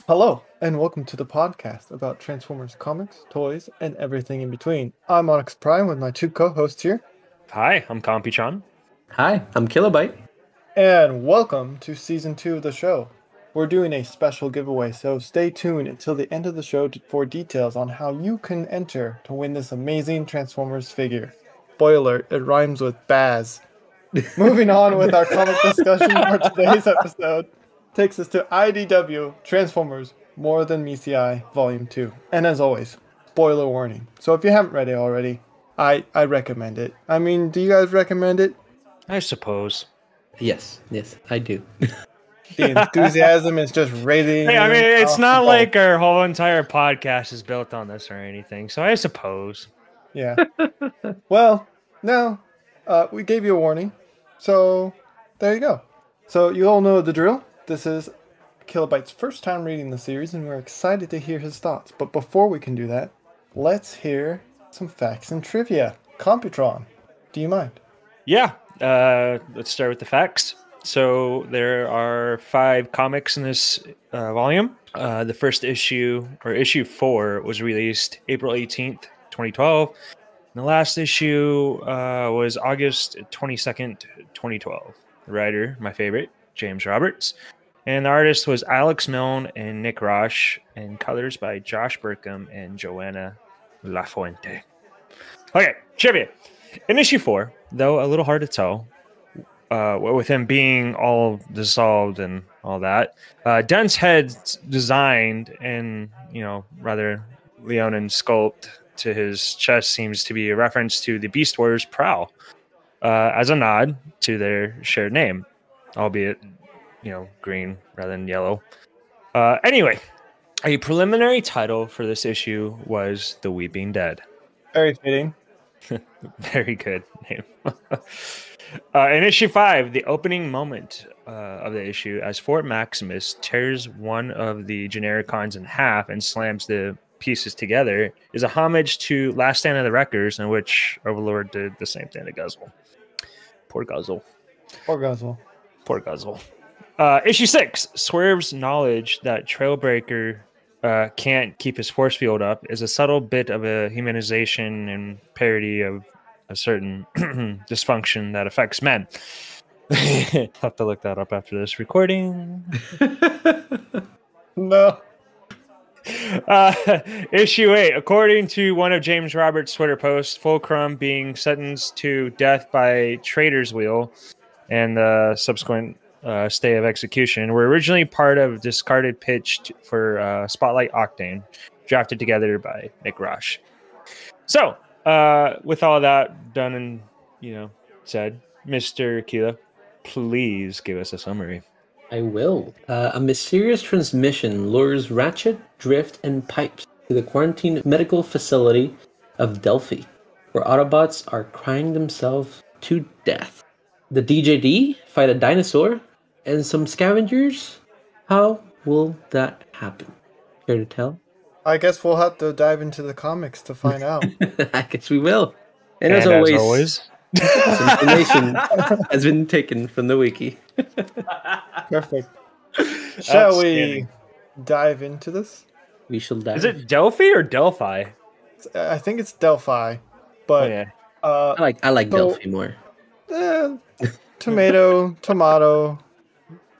Hello, and welcome to the podcast about Transformers comics, toys, and everything in between. I'm Onyx Prime with my two co-hosts here. Hi, I'm Compy-chan. Hi, I'm Kilobyte. And welcome to Season 2 of the show. We're doing a special giveaway, so stay tuned until the end of the show for details on how you can enter to win this amazing Transformers figure. Spoiler, it rhymes with Baz. Moving on with our comic discussion for today's episode takes us to IDW Transformers More Than Meets the Eye Volume 2. And as always, spoiler warning. So if you haven't read it already, I recommend it. I mean, do you guys recommend it? I suppose. Yes, I do. The enthusiasm is just radiating. Hey, I mean, it's not like our whole entire podcast is built on this or anything, so I suppose. Yeah. Well, no, we gave you a warning, so there you go. So you all know the drill. This is Kilobyte's first time reading the series, and we're excited to hear his thoughts. But before we can do that, let's hear some facts and trivia. Computron, do you mind? Yeah, let's start with the facts. So there are 5 comics in this volume. The first issue, or issue 4, was released April 18th, 2012. And the last issue was August 22nd, 2012. The writer, my favorite, James Roberts. And the artist was Alex Milne and Nick Roche, and colors by Josh Burkham and Joanna Lafuente. Okay, trivia. In issue 4, though a little hard to tell, with him being all dissolved and all that, Dunn's head designed and, rather Leonin sculpt to his chest seems to be a reference to the Beast Warrior's Prowl, as a nod to their shared name, albeit green rather than yellow. Anyway, a preliminary title for this issue was The Weeping Dead. Very fitting. Very good name. In issue 5, the opening moment of the issue, as Fort Maximus tears one of the Genericons in half and slams the pieces together, is a homage to Last Stand of the Wreckers, in which Overlord did the same thing to Guzzle. Poor Guzzle. Poor Guzzle. Poor Guzzle. Issue 6, Swerve's knowledge that Trailbreaker can't keep his force field up is a subtle bit of a humanization and parody of a certain dysfunction that affects men. I'll have to look that up after this recording. No. Issue 8, according to one of James Roberts' Twitter posts, Fulcrum being sentenced to death by Traitor's Wheel and the subsequent stay of execution were originally part of discarded pitch for Spotlight Octane, drafted together by Nick Roche. So, with all that done and said, Mr. Kila, please give us a summary. I will. A mysterious transmission lures Ratchet, Drift, and Pipes to the quarantine medical facility of Delphi, where Autobots are crying themselves to death. The DJD fight a dinosaur and some scavengers. How will that happen? Care to tell? I guess we'll have to dive into the comics to find out. I guess we will. And as always, some information has been taken from the wiki. Perfect. Shall we dive into this? We shall dive. Is it Delphi or Delphi? I think it's Delphi, but yeah. I like Delphi more. Tomato.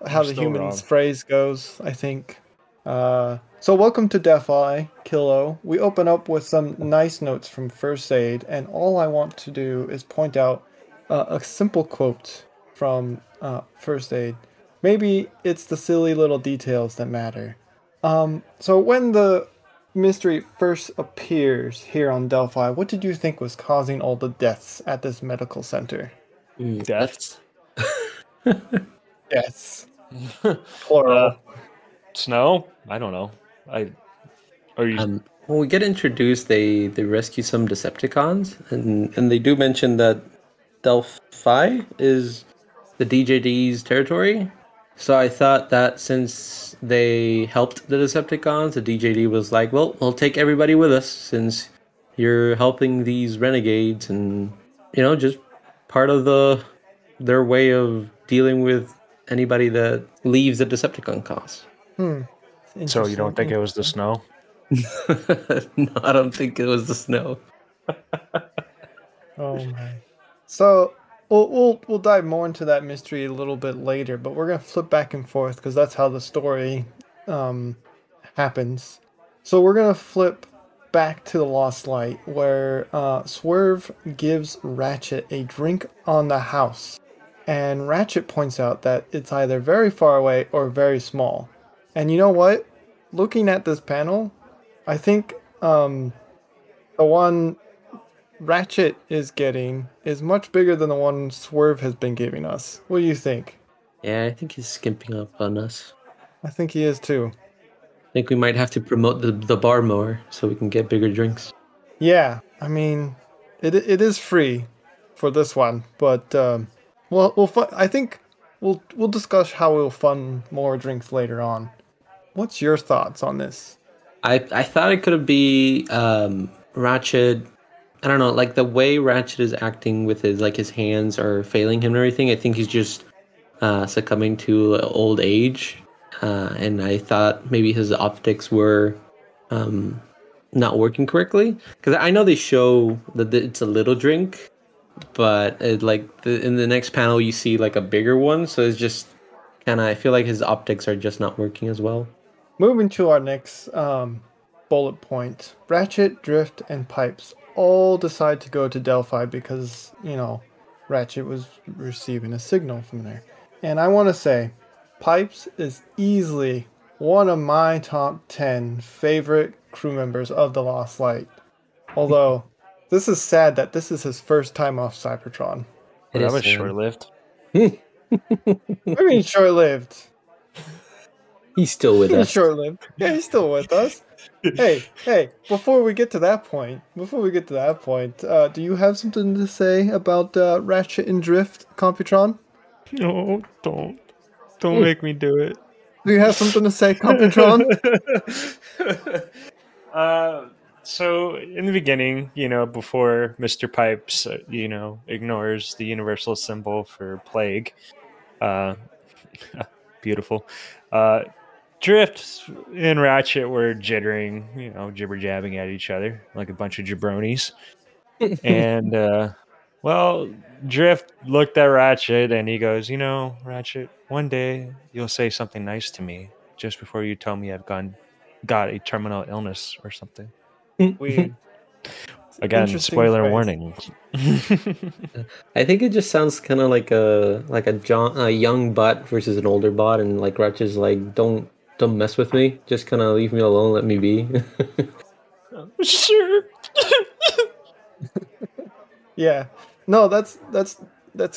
How the still human wrong. phrase goes, I think. So welcome to Delphi, Kilo. We open up with some nice notes from First Aid, and all I want to do is point out a simple quote from First Aid. Maybe it's the silly little details that matter. So when the mystery first appears here on Delphi, what did you think was causing all the deaths at this medical center? Deaths? Yes. Plural. Snow? I don't know. When we get introduced, they rescue some Decepticons, and they do mention that Delphi is the DJD's territory. So I thought that since they helped the Decepticons, the DJD was like, well, we'll take everybody with us since you're helping these renegades, and just part of their way of dealing with anybody that leaves the Decepticon cause. So you don't think it was the snow? No, I don't think it was the snow. Oh my. So we'll dive more into that mystery a little bit later, but we're gonna flip back and forth because that's how the story happens. So we're gonna flip back to the Lost Light, where Swerve gives Ratchet a drink on the house, and Ratchet points out that it's either very far away or very small. And you know what? Looking at this panel, I think the one Ratchet is getting is much bigger than the one Swerve has been giving us. What do you think? Yeah, I think he's skimping up on us. I think he is too. I think we might have to promote the bar more so we can get bigger drinks. Yeah, I mean, it is free for this one, but I think we'll discuss how we'll fund more drinks later on. What's your thoughts on this? I thought it could be Ratchet. I don't know, like the way Ratchet is acting with his hands are failing him and everything. I think he's just succumbing to old age, and I thought maybe his optics were not working correctly. Because I know they show that it's a little drink, but in the next panel you see like a bigger one, so it's just kind of I feel like his optics are just not working as well. Moving to our next bullet point, Ratchet, Drift, and Pipes all decide to go to Delphi because, Ratchet was receiving a signal from there. And I want to say, Pipes is easily one of my top 10 favorite crew members of the Lost Light. Although, this is sad that this is his first time off Cybertron. Well, that was short-lived. I mean, short-lived. He's still with us. Short-lived. Yeah, he's still with us. Hey, before we get to that point, do you have something to say about Ratchet and Drift, Computron? No, don't make me do it. Do you have something to say, Computron? So in the beginning, before Mr. Pipes, ignores the universal symbol for plague, beautiful. Drift and Ratchet were jittering, jibber-jabbing at each other like a bunch of jabronis. And, Drift looked at Ratchet and he goes, Ratchet, one day you'll say something nice to me just before you tell me I've got a terminal illness or something. Weird. Again, spoiler warning. I think it just sounds kind of like a young bot versus an older bot, and like Ratchet's like, don't mess with me. Just kind of leave me alone. Let me be. Sure. Yeah. No, that's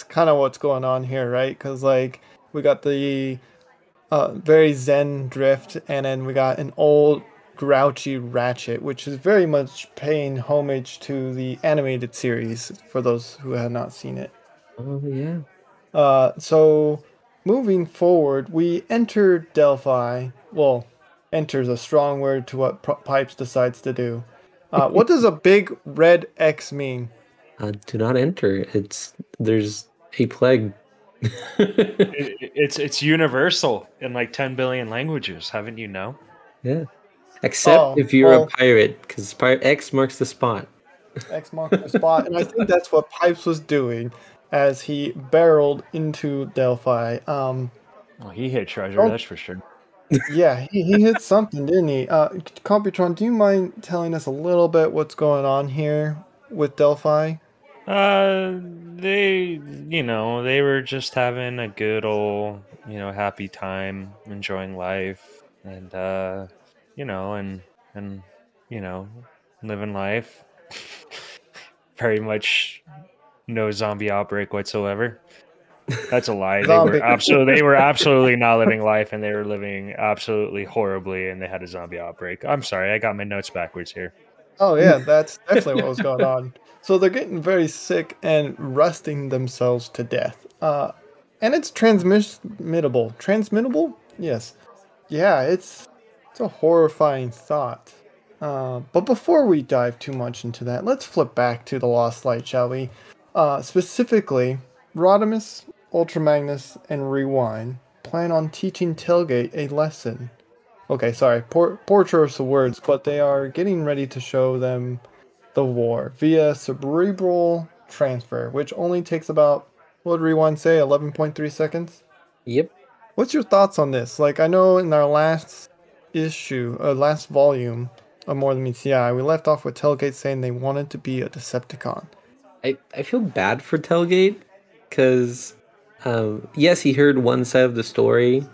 kind of what's going on here, right? Because like we got the very zen Drift, and then we got an old grouchy Ratchet, which is very much paying homage to the animated series for those who have not seen it. Oh yeah. So moving forward, we enter Delphi. Well, enters a strong word to what Pipes decides to do. What does a big red X mean? Do not enter. There's a plague. It's universal in like 10 billion languages. Haven't you know? Yeah. Except if you're a pirate, because X marks the spot. X marks the spot, and I think that's what Pipes was doing as he barreled into Delphi. Well, he hit treasure, that's for sure. Yeah, he hit something, didn't he? Computron, do you mind telling us a little bit what's going on here with Delphi? They were just having a good old, happy time, enjoying life, and living life. Very much no zombie outbreak whatsoever. That's a lie. They were absolutely not living life, and they were living absolutely horribly, and they had a zombie outbreak. I'm sorry, I got my notes backwards here. Oh yeah, that's definitely what was going on. So they're getting very sick and rusting themselves to death. And it's transmittable. Transmittable? Yes. Yeah, it's a horrifying thought. But before we dive too much into that, let's flip back to the Lost Light, shall we? Specifically, Rodimus, Ultramagnus, and Rewind plan on teaching Tailgate a lesson. Okay, sorry, poor choice of words, but they are getting ready to show them the war via cerebral transfer, which only takes about, what did Rewind say, 11.3 seconds? Yep. What's your thoughts on this? Like, I know in our last last volume of More Than Meets the Eye, we left off with Tailgate saying they wanted to be a Decepticon. I feel bad for Tailgate because, yes, he heard one side of the story,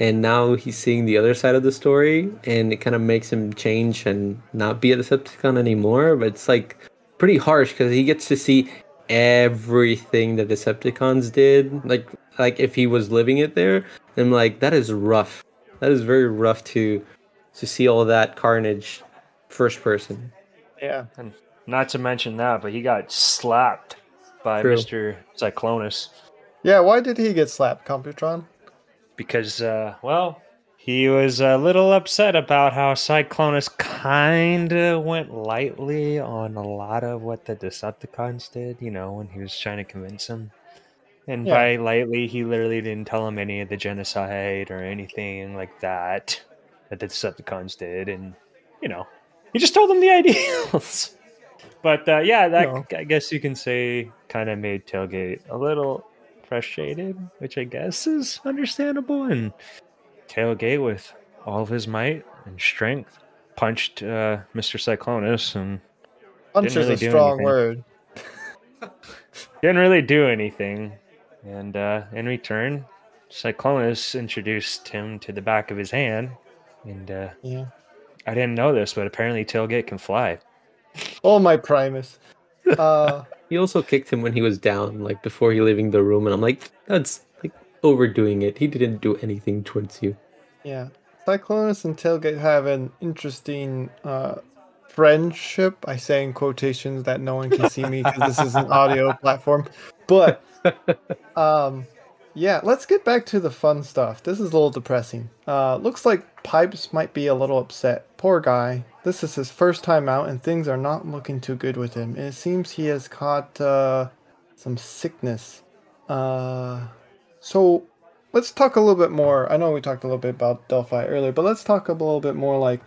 and now he's seeing the other side of the story, and it kind of makes him change and not be a Decepticon anymore. But it's like pretty harsh because he gets to see everything the Decepticons did. Like if he was living it there, I'm like, that is rough. That is very rough to see all that carnage first person. Yeah. And not to mention that, but he got slapped by True. Mr. Cyclonus. Yeah, why did he get slapped, Computron? Because, well, he was a little upset about how Cyclonus kind of went lightly on a lot of what the Decepticons did, you know, when he was trying to convince him. And Yeah. by lightly, he literally didn't tell him any of the genocide or anything like that the Decepticons did. And, you know, he just told them the ideals. But, yeah, that, No. I guess you can say, kind of made Tailgate a little frustrated, which I guess is understandable. And Tailgate, with all of his might and strength, punched Mr. Cyclonus and Punch didn't is really a do strong anything. word. Didn't really do anything. And in return, Cyclonus introduced him to the back of his hand. And Yeah. I didn't know this, but apparently Tailgate can fly. Oh, my Primus. He also kicked him when he was down, like before he leaving the room, and I'm like, that's like overdoing it. He didn't do anything towards you. Yeah. Cyclonus and Tailgate have an interesting friendship. I say in quotations that no one can see me because this is an audio platform. But yeah, let's get back to the fun stuff. This is a little depressing. Looks like Pipes might be a little upset. Poor guy. This is his first time out and things are not looking too good with him. It seems he has caught some sickness. So let's talk a little bit more. I know we talked a little bit about Delphi earlier, but let's talk a little bit more like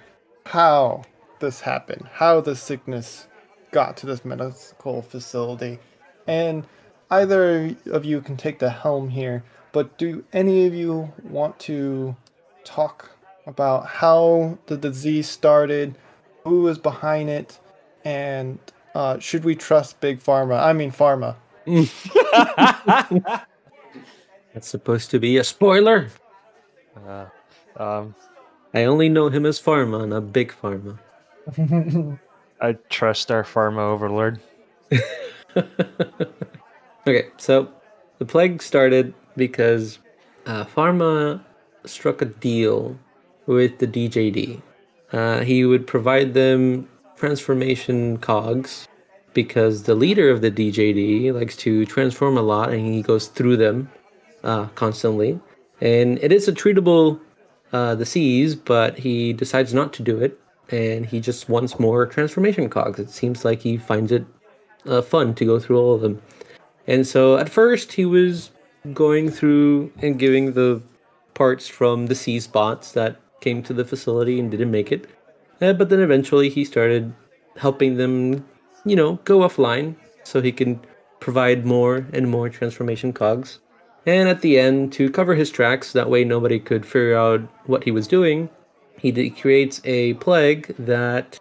how this happened, how the sickness got to this medical facility. And either of you can take the helm here, but do any of you want to talk about how the disease started, who was behind it, and should we trust Big Pharma? I mean Pharma. That's supposed to be a spoiler. Um, I only know him as Pharma, not Big Pharma. I trust our Pharma overlord. Okay, so the plague started because Pharma struck a deal with the DJD. He would provide them transformation cogs because the leader of the DJD likes to transform a lot and he goes through them constantly. And it is a treatable disease, but he decides not to do it and he just wants more transformation cogs. It seems like he finds it fun to go through all of them. And so at first he was going through and giving the parts from the sea spots that came to the facility and didn't make it. But then eventually he started helping them, go offline so he can provide more and more transformation cogs. And at the end, to cover his tracks, that way nobody could figure out what he was doing, he creates a plague that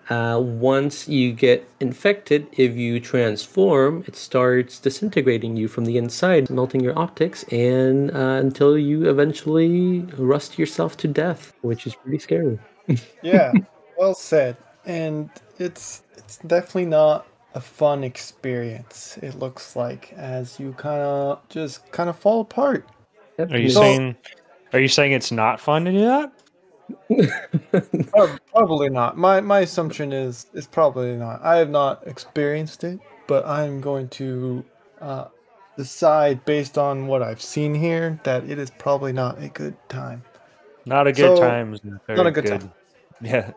once you get infected, if you transform, it starts disintegrating you from the inside, melting your optics, and until you eventually rust yourself to death, which is pretty scary. Yeah, well said. And it's definitely not a fun experience. It looks like as you kind of fall apart. Yep. Are you saying it's not fun to do that? Probably not. My assumption is probably not. I have not experienced it, but I'm going to decide based on what I've seen here that it is probably not a good time. Not a good time. Not a good time. Yeah,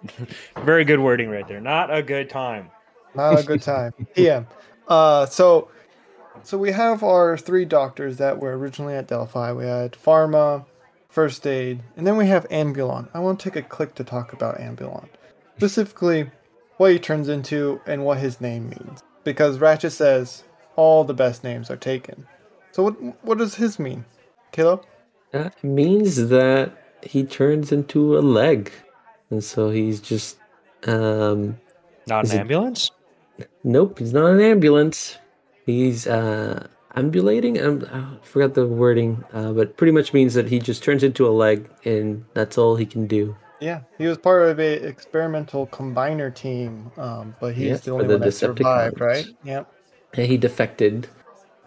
very good wording right there. Not a good time. Not a good time. PM. So we have our three doctors that were originally at Delphi. We had Pharma, First Aid, and then we have Ambulon. I want to take a click to talk about Ambulon. Specifically, what he turns into and what his name means. Because Ratchet says all the best names are taken. So what does his mean? Caleb? It means that he turns into a leg. And so he's just... Not an ambulance? Nope, he's not an ambulance. He's ambulating? I forgot the wording, but pretty much means that he just turns into a leg, and that's all he can do. Yeah, he was part of a experimental combiner team, but he's the only one that survived, right? Yep. And he defected,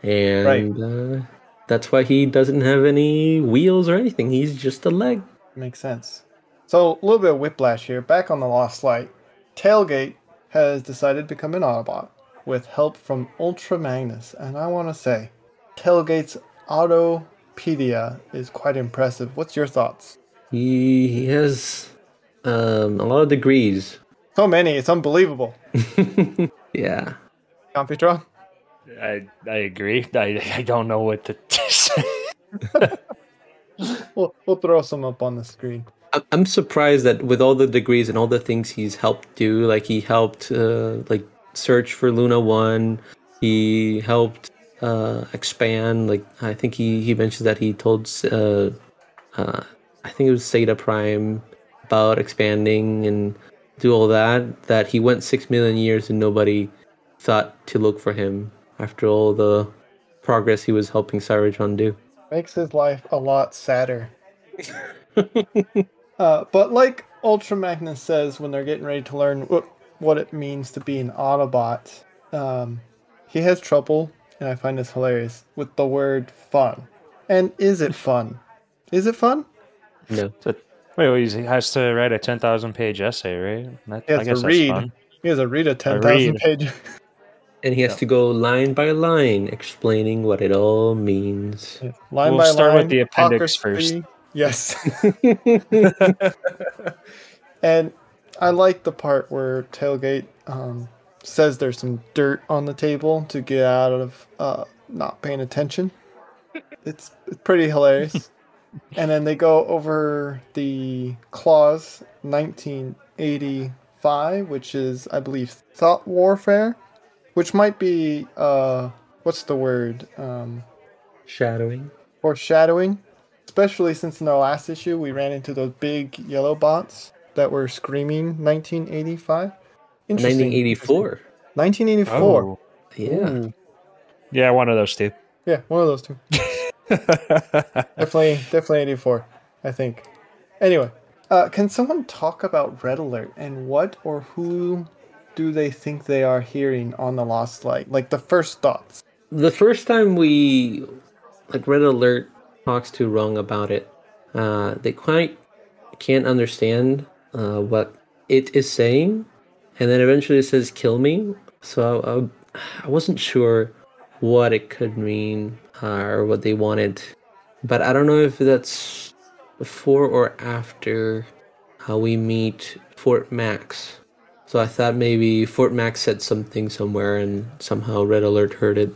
and that's why he doesn't have any wheels or anything. He's just a leg. Makes sense. So, a little bit of whiplash here. Back on the Lost Light, Tailgate has decided to become an Autobot with help from Ultra Magnus, and I want to say, Tailgate's Autopedia is quite impressive. What's your thoughts? He has a lot of degrees. So many, it's unbelievable. Yeah. Computron? I agree. I don't know what to say. We'll throw some up on the screen. I'm surprised that with all the degrees and all the things he's helped do, like he helped like search for Luna 1, he helped expand, like I think he mentioned that he told I think it was Zeta Prime about expanding and do all that he went 6 million years and nobody thought to look for him after all the progress he was helping Cybertron do. Makes his life a lot sadder. But like Ultra Magnus says when they're getting ready to learn what it means to be an Autobot, he has trouble, and I find this hilarious, with the word fun. And is it fun? Is it fun? No. Wait, he has to write a 10,000 page essay, right? He has to read. He has to read a 10,000 page. And he has to go line by line explaining what it all means. Yeah. Line by start line, with the appendix first. Yes. And I like the part where Tailgate says there's some dirt on the table to get out of not paying attention. It's pretty hilarious. And then they go over the clause 1985, which is, I believe, thought warfare, which might be, what's the word? Shadowing. Foreshadowing. Especially since in the last issue, we ran into those big yellow bots that were screaming 1985. Interesting. 1984. 1984. Oh, yeah. Ooh. Yeah, one of those two. Yeah, one of those two. Definitely 84, I think. Anyway, can someone talk about Red Alert and what or who do they think they are hearing on the Lost Light? Like the first thoughts. The first time Red Alert talks to Rung about it, they quite can't understand what it is saying, and then eventually it says "kill me." So I wasn't sure what it could mean or what they wanted, but I don't know if that's before or after how we meet Fort Max. So I thought maybe Fort Max said something somewhere and somehow Red Alert heard it.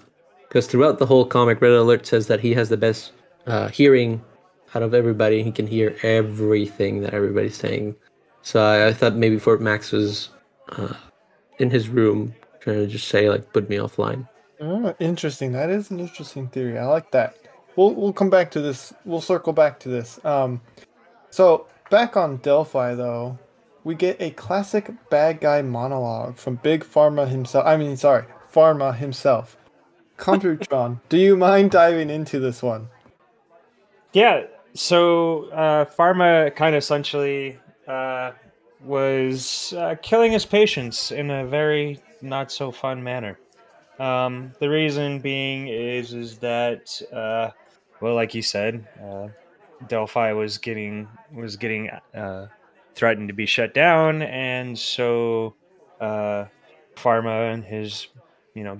Because throughout the whole comic, Red Alert says that he has the best hearing out of everybody. He can hear everything that everybody's saying. So I thought maybe Fort Max was in his room trying to just say, like, put me offline. Oh, interesting. That is an interesting theory. I like that. We'll come back to this. We'll circle back to this. So back on Delphi, though, we get a classic bad guy monologue from Big Pharma himself. Pharma himself. Computron, do you mind diving into this one? Yeah. So Pharma kind of essentially was killing his patients in a very not so fun manner. The reason being is that, well, like you said, Delphi was getting threatened to be shut down, and so Pharma and his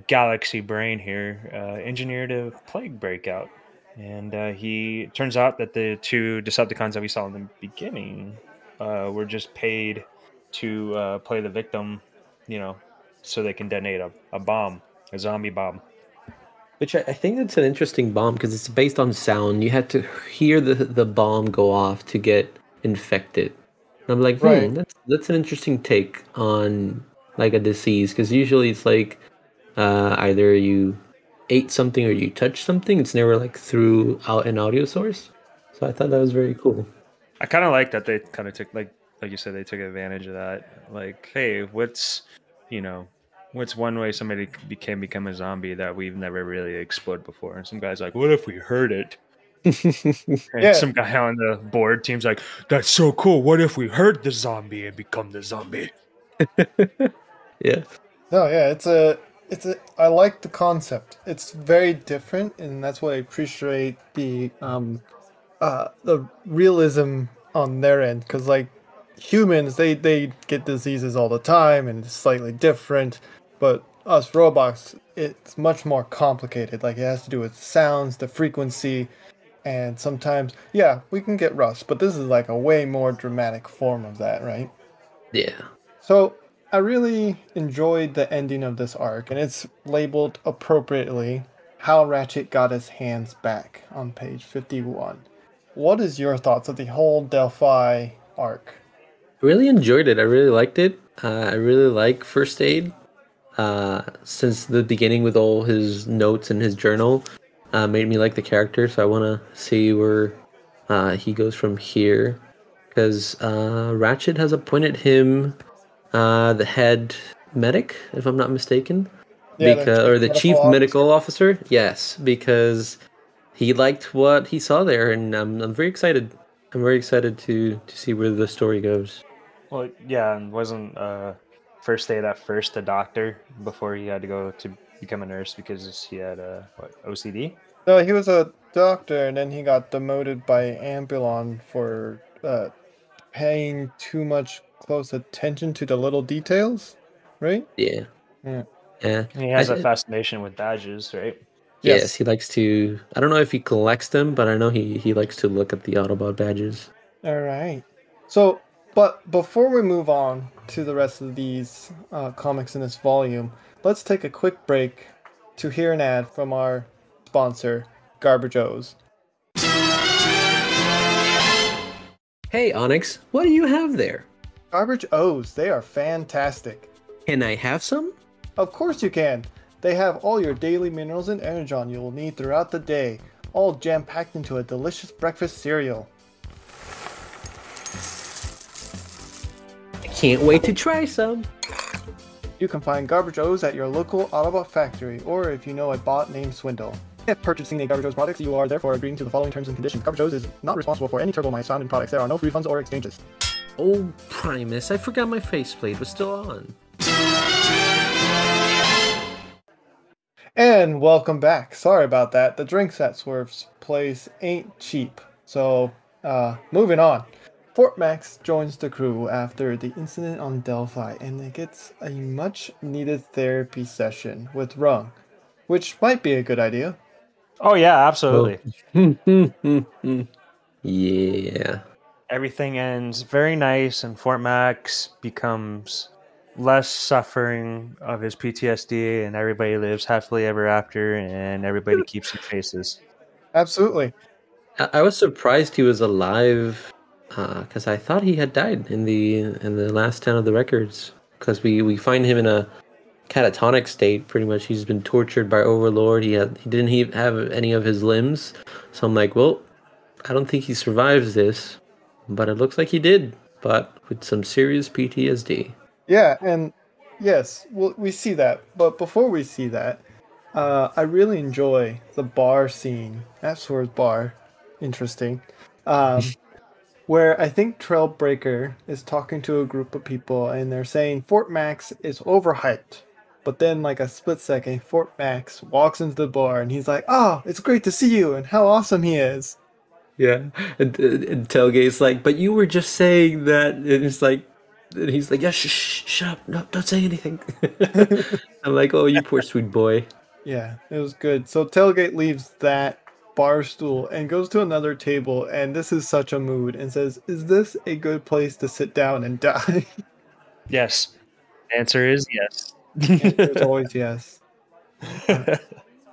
galaxy brain here engineered a plague breakout, and he turns out that the two Decepticons that we saw in the beginning were just paid to play the victim, so they can detonate a bomb. A zombie bomb. Which I think it's an interesting bomb because it's based on sound. You had to hear the bomb go off to get infected. And I'm like, Right. that's an interesting take on like a disease because usually it's like either you ate something or you touched something. It's never like through out an audio source. So I thought that was very cool. I kind of like that they kind of took like you said, they took advantage of that. Like, hey, what's one way somebody can become a zombie that we've never really explored before? And some guy's like, what if we heard it? And Yeah. some guy on the board team's like, that's so cool. What if we heard the zombie and become the zombie? Yeah. No, yeah, I like the concept. It's very different, and that's why I appreciate the realism on their end, because like humans, they get diseases all the time, and it's slightly different, but us robots, it's much more complicated. Like it has to do with sounds, the frequency, and sometimes, yeah, we can get rust, but this is like a way more dramatic form of that, right? Yeah. So I really enjoyed the ending of this arc, and it's labeled appropriately How Ratchet Got His Hands Back on page 51. What is your thoughts of the whole Delphi arc? Really enjoyed it. I really liked it. I really like First Aid. Since the beginning with all his notes in his journal, made me like the character. So I want to see where he goes from here. Because Ratchet has appointed him the head medic, if I'm not mistaken. Yeah, Or the chief medical officer. Yes, because he liked what he saw there, and I'm very excited. I'm very excited to see where the story goes. Well, yeah, and wasn't First Aid at first a doctor before he had to go to become a nurse because he had OCD? No, he was a doctor, and then he got demoted by Ambulon for paying too much close attention to the little details, right? Yeah. Yeah. Yeah. He has a fascination with badges, right? Yes, he likes to. I don't know if he collects them, but I know he likes to look at the Autobot badges. All right. So, but before we move on to the rest of these comics in this volume, let's take a quick break to hear an ad from our sponsor, Garbage O's. Hey, Onyx, what do you have there? Garbage O's, they are fantastic. Can I have some? Of course you can. They have all your daily minerals and energon you will need throughout the day, all jam-packed into a delicious breakfast cereal. I can't wait to try some. You can find Garbage O's at your local Autobot factory, or if you know a bot named Swindle. If purchasing a Garbage O's products, you are therefore agreeing to the following terms and conditions. Garbage O's is not responsible for any Turbo Mice found in products. There are no refunds or exchanges. Oh, Primus, I forgot my faceplate was still on. And welcome back. Sorry about that. The drinks at Swerve's place ain't cheap. So, moving on. Fort Max joins the crew after the incident on Delphi, and it gets a much-needed therapy session with Rung, which might be a good idea. Oh, yeah, absolutely. Oh. Yeah. Everything ends very nice, and Fort Max becomes less suffering of his PTSD, and everybody lives happily ever after, and everybody keeps their faces. Absolutely. I was surprised he was alive, because I thought he had died in the last 10 of the records. Because we find him in a catatonic state, pretty much. He's been tortured by Overlord. He didn't have any of his limbs, so I'm like, well, I don't think he survives this, but it looks like he did, but with some serious PTSD. Yeah, and yes, we see that. But before we see that, I really enjoy the bar scene at Swerve's bar. Interesting. Where I think Trailbreaker is talking to a group of people, and they're saying Fort Max is overhyped. But then, like a split second, Fort Max walks into the bar, and he's like, "Oh, it's great to see you, and how awesome he is." Yeah, and Tailgate's like, but you were just saying that, and it's like, and he's like, yeah, shut up, no, don't say anything. I'm like, oh, you poor sweet boy. Yeah, it was good. So Tailgate leaves that bar stool and goes to another table, and this is such a mood, and says, "Is this a good place to sit down and die?" Yes. Answer is yes. Answer is always yes.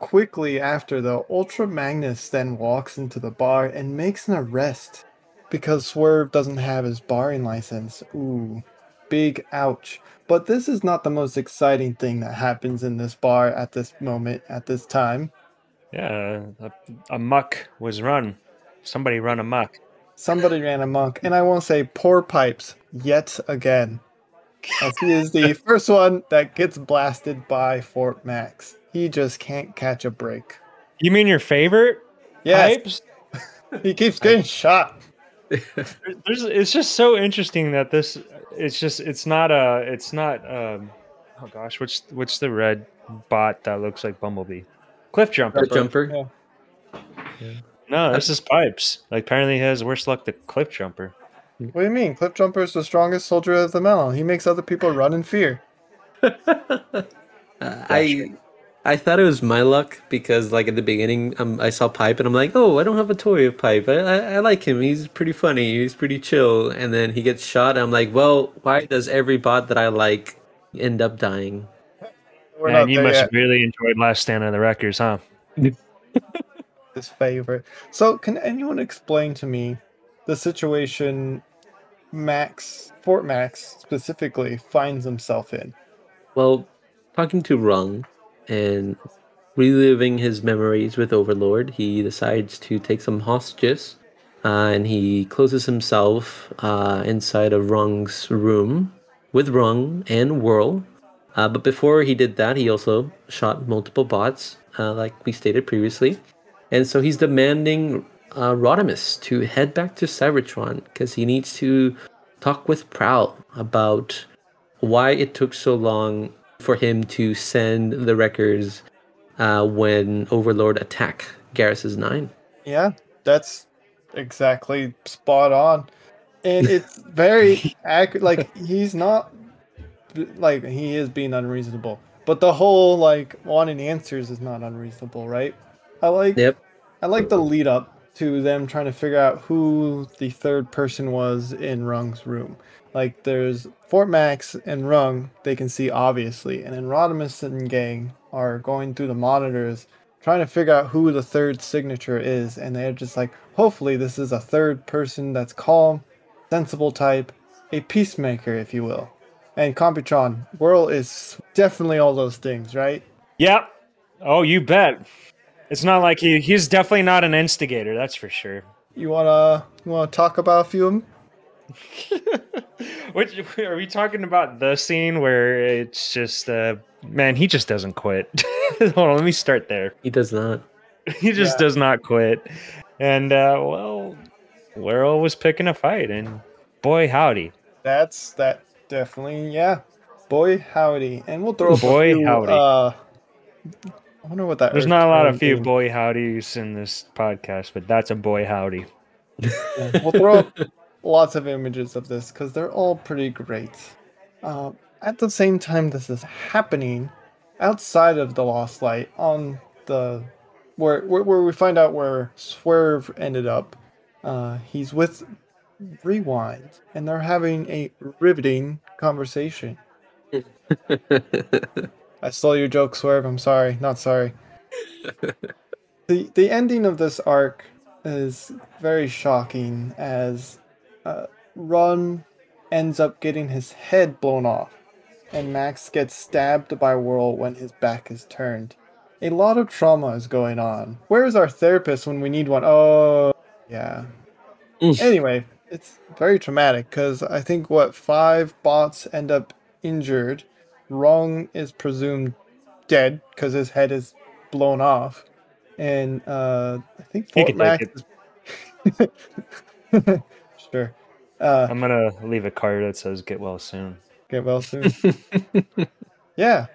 quickly after, though, Ultra Magnus then walks into the bar and makes an arrest because Swerve doesn't have his barring license. Ooh, big ouch. But this is not the most exciting thing that happens in this bar at this moment, at this time. Yeah, a muck was run. Somebody run amok. Somebody ran amok, and I won't say poor Pipes yet again, as he is the first one that gets blasted by Fort Max. He just can't catch a break. You mean your favorite? Yes. Pipes? He keeps getting shot. It's just so interesting that this. It's not. Oh gosh, what's the red bot that looks like Bumblebee? Cliff Jumper. Cliff Jumper. Yeah. No, this is Pipes. Like apparently he has worse luck than Cliff Jumper. What do you mean? Cliff Jumper is the strongest soldier of them all. He makes other people run in fear. I thought it was my luck because, like, at the beginning, I saw Pipe and I'm like, oh, I don't have a toy of Pipe. I like him. He's pretty funny. He's pretty chill. And then he gets shot. And I'm like, well, why does every bot that I like end up dying? Man, you must have really enjoyed Last Stand on the Wreckers, huh? His favorite. So, can anyone explain to me the situation Fort Max specifically finds himself in? Well, talking to Rung and reliving his memories with Overlord, he decides to take some hostages, and he closes himself inside of Rung's room with Rung and Whirl. But before he did that, he also shot multiple bots, like we stated previously. And so he's demanding Rodimus to head back to Cybertron because he needs to talk with Prowl about why it took so long for him to send the Wreckers when Overlord attacked Garrus's 9. Yeah, that's exactly spot on. And it's very accurate. Like, he's not, like, he is being unreasonable. But the whole, like, wanting answers is not unreasonable, right? I like the lead up to them trying to figure out who the third person was in Rung's room. Like, there's Fort Max and Rung, they can see obviously, and then Rodimus and gang are going through the monitors trying to figure out who the third signature is, and they're just like, hopefully this is a third person that's calm, sensible type, a peacemaker, if you will. And Computron, Whirl is definitely all those things, right? Yep. Oh, you bet. It's not like he's definitely not an instigator, that's for sure. You wanna talk about a few of them? Which are we talking about? The scene where it's just man, he just doesn't quit. Hold on, let me start there. He does not. He just does not quit. And well, Whirl was picking a fight, and boy howdy. That definitely, yeah. Boy howdy. And we'll throw up boy a few, howdy. I wonder what that There's not a lot of few boy howdies in this podcast, but that's a boy howdy. Yeah, we'll throw up lots of images of this because they're all pretty great. At the same time this is happening, outside of the Lost Light, on the where we find out where Swerve ended up, he's with Rewind, and they're having a riveting conversation. I stole your joke, Swerve. I'm sorry. Not sorry. The ending of this arc is very shocking as Run ends up getting his head blown off, and Max gets stabbed by Whirl when his back is turned. A lot of trauma is going on. Where's our therapist when we need one? Oh, yeah. Anyway, it's very traumatic because I think 5 bots end up injured. Rung is presumed dead because his head is blown off, and I think Fort Max is... Sure. I'm gonna leave a card that says "Get well soon." Get well soon. Yeah,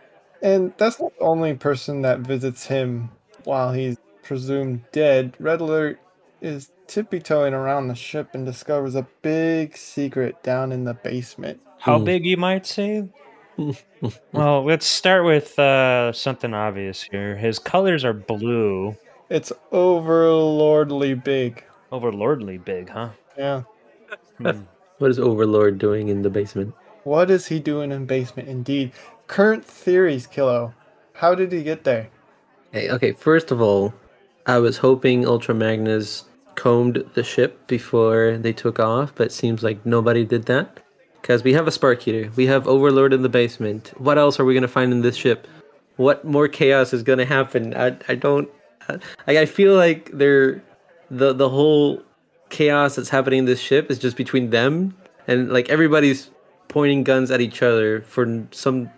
and that's not the only person that visits him while he's presumed dead. Red Alert is tippy-toeing around the ship and discovers a big secret down in the basement. How big, you might say? Well, let's start with something obvious here. His colors are blue. It's overlordly big. Overlordly big, huh? Yeah. What is Overlord doing in the basement? What is he doing in basement, indeed? Current theories, Kilo. How did he get there? Hey, okay, first of all, I was hoping Ultra Magnus combed the ship before they took off, but it seems like nobody did that. Because we have a Spark Eater, we have Overlord in the basement. What else are we gonna find in this ship? What more chaos is gonna happen? I don't. I feel like the whole chaos that's happening in this ship is just between them, and like everybody's pointing guns at each other for some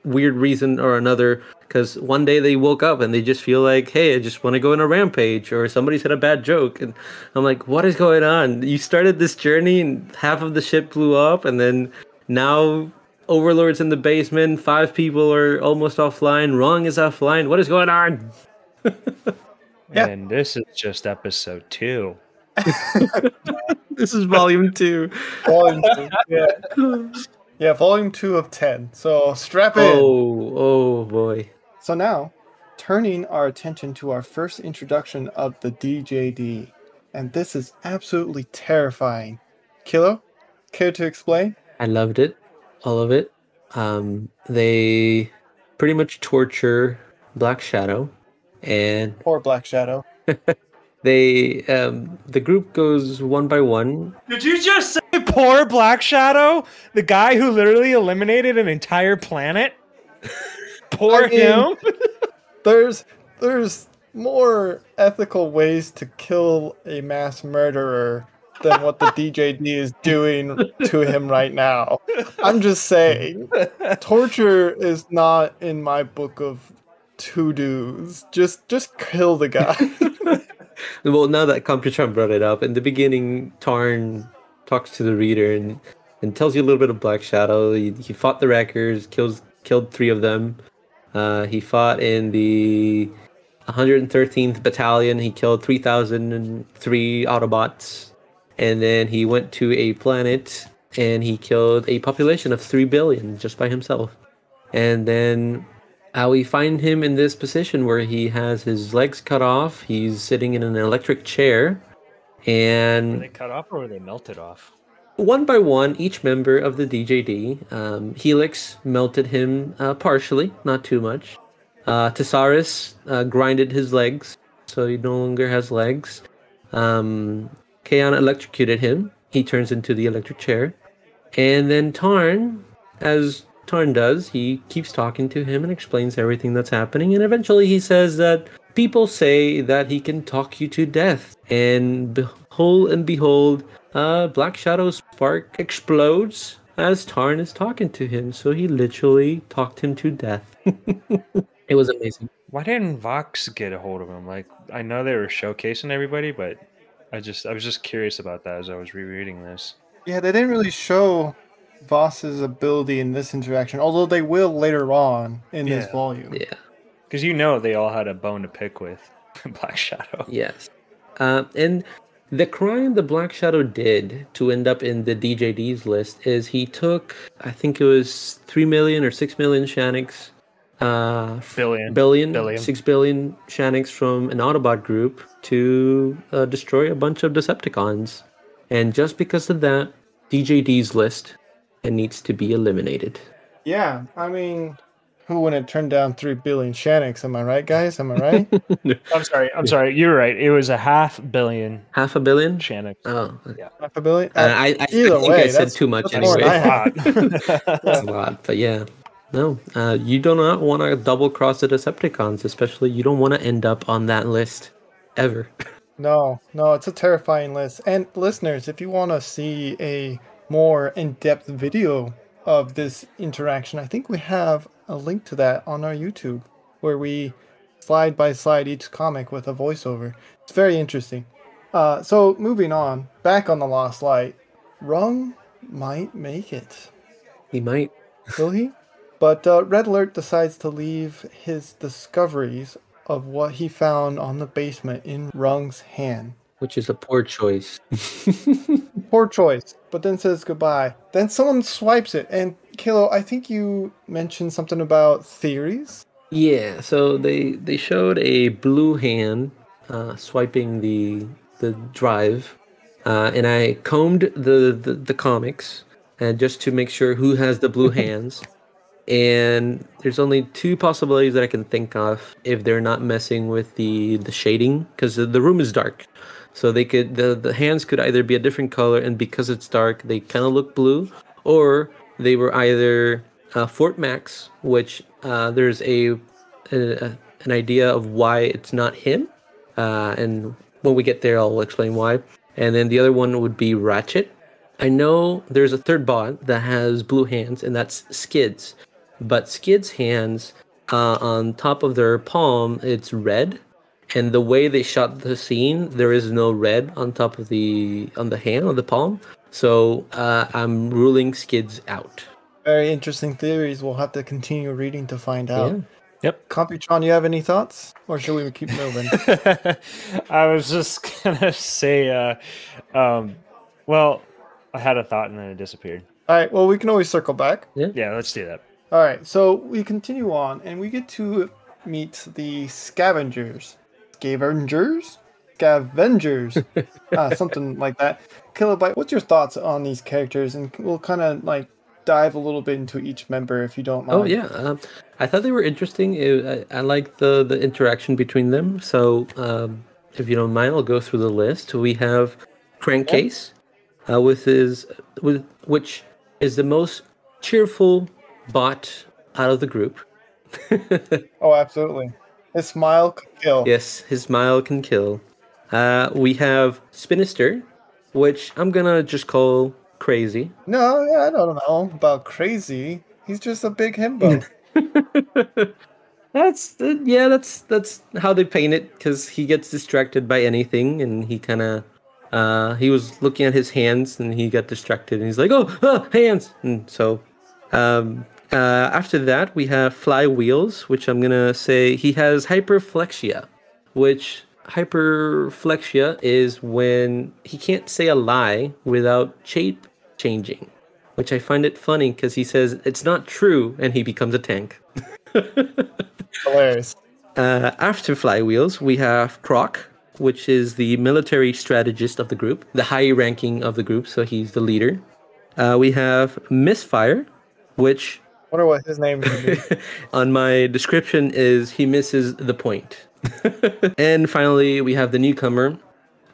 weird reason or another. Because one day they woke up and they just feel like, hey, I just want to go on a rampage, or somebody said a bad joke, and I'm like, what is going on? You started this journey and half of the ship blew up, and then now Overlord's in the basement. 5 people are almost offline. Wrong is offline. What is going on? Yeah. And this is just episode 2. This is volume 2. Volume 2. Yeah. Yeah, volume 2 of 10. So strap in. Oh boy. So now, turning our attention to our first introduction of the DJD. And this is absolutely terrifying. Kilo, care to explain? I loved it. All of it. They pretty much torture Black Shadow, and Poor Black Shadow. the group goes one by one. Did you just say poor Black Shadow? The guy who literally eliminated an entire planet? Poor him? There's more ethical ways to kill a mass murderer than what the DJD is doing to him right now. I'm just saying, torture is not in my book of to-dos. Just kill the guy. Well, now that Computron brought it up, in the beginning, Tarn talks to the reader and tells you a little bit of Black Shadow. He fought the Wreckers, killed 3 of them. He fought in the 113th Battalion. He killed 3,003 Autobots. And then he went to a planet and he killed a population of 3 billion just by himself. And then we find him in this position where he has his legs cut off. He's sitting in an electric chair. And Were they cut off or were they melted off? one by one, each member of the DJD, Helix melted him partially, not too much. Thesaurus grinded his legs, so he no longer has legs. Kaon electrocuted him. He turns into the electric chair. And then Tarn, as Tarn does, he keeps talking to him and explains everything that's happening. And eventually he says that people say that he can talk you to death. And behold, Black Shadow's spark explodes as Tarn is talking to him. So he literally talked him to death. It was amazing. Why didn't Vox get a hold of him? Like, I know they were showcasing everybody, but I was just curious about that as I was rereading this. Yeah, they didn't really show Voss's ability in this interaction, although they will later on in this volume. Yeah. Because they all had a bone to pick with Black Shadow. Yes. And the crime the Black Shadow did to end up in the DJD's list is he took, I think it was 3 million or 6 million Shaniks. Billion. 6 billion Shaniks from an Autobot group to destroy a bunch of Decepticons. And just because of that, DJD's list needs to be eliminated. Yeah, I mean, who wouldn't turn down 3 billion Shaniks? Am I right, guys? Am I right? I'm sorry. You're right. It was a 500 million. 500 million? Shaniks. Oh. Yeah. 500 million? I think I said too much anyway. That's a lot, but yeah. No, you do not want to double cross the Decepticons, especially you don't want to end up on that list ever. No, it's a terrifying list. And listeners, if you want to see a more in-depth video of this interaction, I think we have a link to that on our YouTube, where we slide by slide each comic with a voiceover. It's very interesting. So moving on, back on the Lost Light, Rung might make it. He might. Will he? But Red Alert decides to leave his discoveries of what he found on the basement in Rung's hand. Which is a poor choice. Poor choice, but then says goodbye. Then someone swipes it, and Kilo, I think you mentioned something about theories? Yeah, so they showed a blue hand swiping the drive, and I combed the comics just to make sure who has the blue hands. and there's only two possibilities that I can think of if they're not messing with the shading, because the room is dark. So they could the hands could either be a different color, and because it's dark, they kind of look blue, or they were either Fort Max, which there's an idea of why it's not him, and when we get there, I'll explain why. And then the other one would be Ratchet. I know there's a third bot that has blue hands, and that's Skids. But Skid's hands, on top of their palm, it's red. And the way they shot the scene, there is no red on top of the hand, on the palm. So I'm ruling Skids out. Very interesting theories. We'll have to continue reading to find out. Yeah. Yep. Computron, you have any thoughts? Or should we keep moving? I was just gonna say, well, I had a thought and then it disappeared. All right, well, we can always circle back. Yeah, let's do that. All right, so we continue on, and we get to meet the Scavengers. Scavengers? Scavengers. Something like that. Kilobyte, what's your thoughts on these characters? And we'll kind of like dive a little bit into each member if you don't mind. Oh yeah, I thought they were interesting. I like the interaction between them. So if you don't mind, I'll go through the list. We have Crankcase, which is the most cheerful bot out of the group. Oh, absolutely. His smile could kill. Yes, his smile can kill. We have Spinister, which I'm gonna just call crazy. No, yeah, I don't know about crazy. He's just a big himbo. That's how they paint it, because he gets distracted by anything, and he kind of he was looking at his hands and he got distracted, and he's like, oh, hands. And so after that we have Flywheels, which I'm gonna say he has hyperflexia, which hyperflexia is when he can't say a lie without shape changing, which I find it funny because he says it's not true and he becomes a tank. Hilarious. After Flywheels, we have Croc, which is the military strategist of the group, the high ranking of the group, so he's the leader. We have Misfire, which Wonder what his name is. on my description is he misses the point. And finally, we have the newcomer,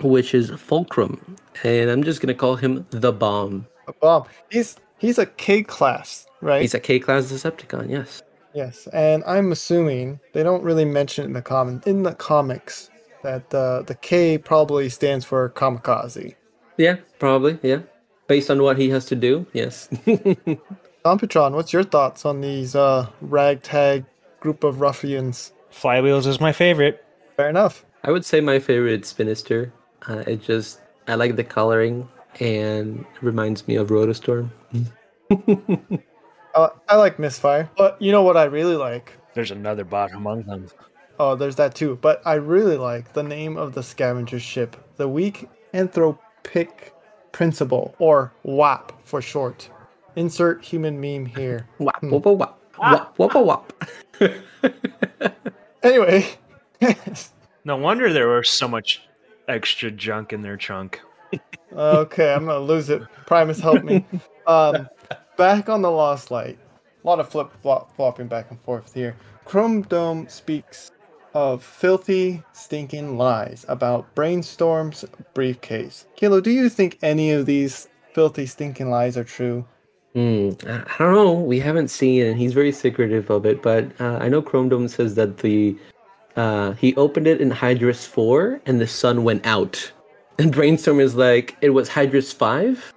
which is Fulcrum, and I'm just gonna call him the Bomb. A bomb. He's a K class, right? He's a K-class Decepticon, yes. Yes, and I'm assuming they don't really mention in the comics that the K probably stands for kamikaze. Yeah, probably, yeah. Based on what he has to do, yes. Computron, what's your thoughts on these ragtag group of ruffians? Flywheels is my favorite. Fair enough. I would say my favorite is Spinister. I like the coloring, and it reminds me of Rotostorm. I like Misfire, but you know what I really like? There's another bot among them. Oh, there's that too. But I really like the name of the scavenger ship, the Weak Anthropic Principle, or WAP for short. Insert human meme here. Wap, wap, wap, wap, wap, wap. Anyway. No wonder there was so much extra junk in their trunk. Okay, I'm gonna lose it. Primus, help me. Back on the Lost Light. A lot of flopping back and forth here. Chrome Dome speaks of filthy, stinking lies about Brainstorm's briefcase. Kilo, do you think any of these filthy, stinking lies are true? I don't know. We haven't seen it. He's very secretive of it, but I know Chrome Dome says that he opened it in Hydrus 4 and the sun went out. And Brainstorm is like, it was Hydrus 5,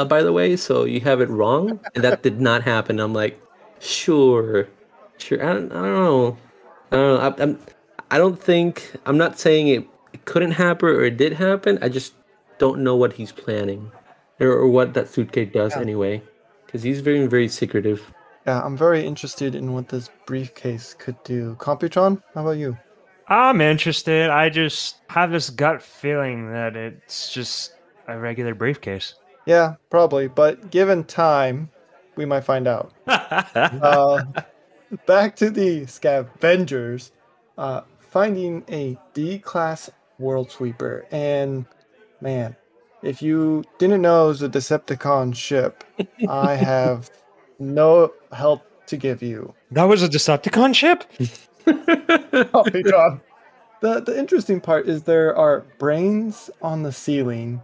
by the way, so you have it wrong. And that did not happen. I'm like, sure. I don't know. I'm not saying it couldn't happen or it did happen. I just don't know what he's planning or what that suitcase does anyway. Because he's very, very secretive. Yeah, I'm very interested in what this briefcase could do. Computron, how about you? I'm interested. I just have this gut feeling that it's just a regular briefcase. Yeah, probably. But given time, we might find out. Back to the Scavengers. Finding a D-class World Sweeper. And, man, if you didn't know it was a Decepticon ship, I have no help to give you. That was a Decepticon ship? Computron. The interesting part is there are brains on the ceiling,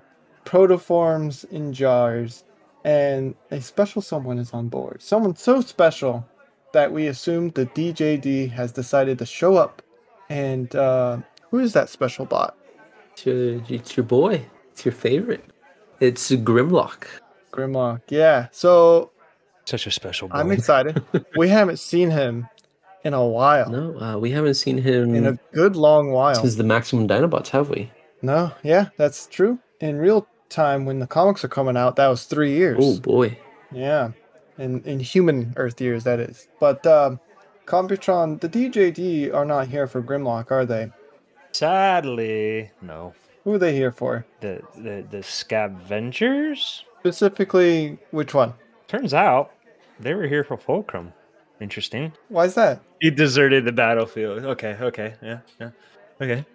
protoforms in jars, and a special someone is on board. Someone so special that we assume the DJD has decided to show up. And who is that special bot? It's your boy. It's your favorite. It's Grimlock. Grimlock, yeah. So Such a special boy. I'm excited. We haven't seen him in a while. No, we haven't seen him in a good long while. Since the Maximum Dinobots, have we? No, yeah, that's true. In real time, when the comics are coming out, that was 3 years. Oh boy. Yeah, in human Earth years, that is. But Computron, the DJD are not here for Grimlock, are they? Sadly, no. Who are they here for? The Scavengers? Specifically, which one? Turns out they were here for Fulcrum. Interesting. Why is that? He deserted the battlefield. Okay, yeah. Okay.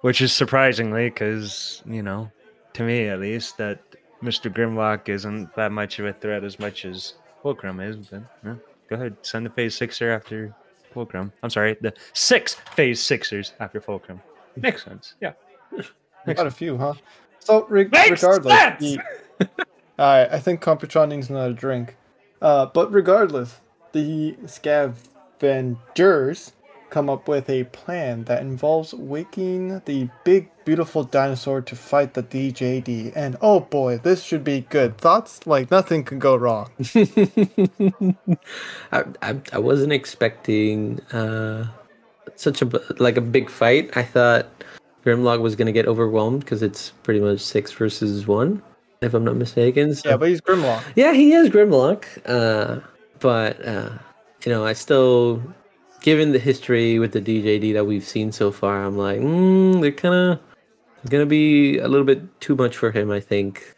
Which is surprisingly, because, to me at least, that Mr. Grimlock isn't that much of a threat as much as Fulcrum is. But, yeah, go ahead, send the Phase 6er after Fulcrum. I'm sorry, the 6 Phase 6ers after Fulcrum. Makes sense, yeah. Got a few, huh? So, regardless... I think Computron needs another drink. But regardless, the Scavengers come up with a plan that involves waking the big, beautiful dinosaur to fight the DJD. And oh boy, this should be good. Thoughts? Like, nothing could go wrong. I wasn't expecting such a big fight. I thought Grimlock was going to get overwhelmed because it's pretty much 6 versus 1, if I'm not mistaken. So. Yeah, but he's Grimlock. Yeah, he is Grimlock. But I still, given the history with the DJD that we've seen so far, I'm like, they're kind of gonna be a little bit too much for him, I think.